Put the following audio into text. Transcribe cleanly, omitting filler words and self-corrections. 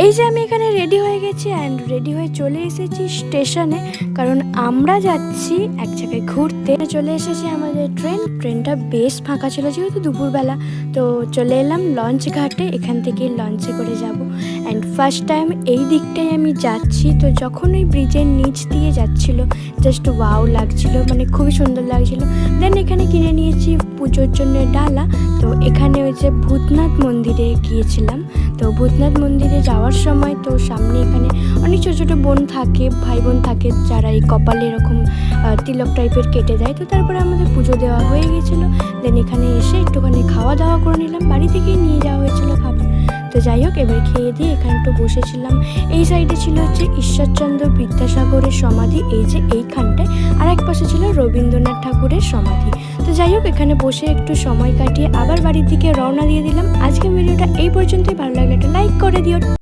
এই যে আমি এখানে রেডি হয়ে গেছি অ্যান্ড রেডি হয়ে চলে এসেছি স্টেশনে, কারণ আমরা যাচ্ছি এক জায়গায় ঘুরতে। চলে এসেছি আমাদের ট্রেনটা বেশ ফাঁকা ছিল যেহেতু দুপুরবেলা, তো চলে এলাম লঞ্চ ঘাটে। এখান থেকে লঞ্চে করে যাব অ্যান্ড ফার্স্ট টাইম এই দিকটাই আমি যাচ্ছি। তো যখন ওই ব্রিজের নিচ দিয়ে যাচ্ছিল জাস্ট ওয়াও লাগছিল, মানে খুবই সুন্দর লাগছিল। দেন এখানে কিনে নিয়েছি পুজোর জন্য ডালা। তো এখানে ওই যে ভূতনাথ মন্দিরে গিয়েছিলাম। তো ভূতনাথ মন্দিরে যাওয়ার সময় তো সামনে এখানে অনেক ছোটো ছোটো বোন থাকে, ভাই বোন থাকে, যারা এই কপালে এরকম তিলক টাইপের কেটে দেয়। তো তারপরে আমাদের পুজো দেওয়া হয়ে গেছিলো। দেন এখানে এসে একটুখানি খাওয়া দাওয়া করে নিলাম, বাড়ি থেকেই নিয়ে যাওয়া হয়েছিল খাবার। তো যাই হোক, এবার খেয়ে দিয়ে এখানে একটু বসেছিলাম। এই সাইডে ছিল হচ্ছে ঈশ্বরচন্দ্র বিদ্যাসাগরের সমাধি, এই যে এইখানটায়, আর এক পাশে ছিল রবীন্দ্রনাথ ঠাকুরের সমাধি। তো যাই হোক, এখানে বসে একটু সময় কাটিয়ে আবার বাড়ির দিকে রওনা দিয়ে দিলাম। আজকে ভিডিওটা এই পর্যন্তই। ভালো লাগলে একটা লাইক করে দিও।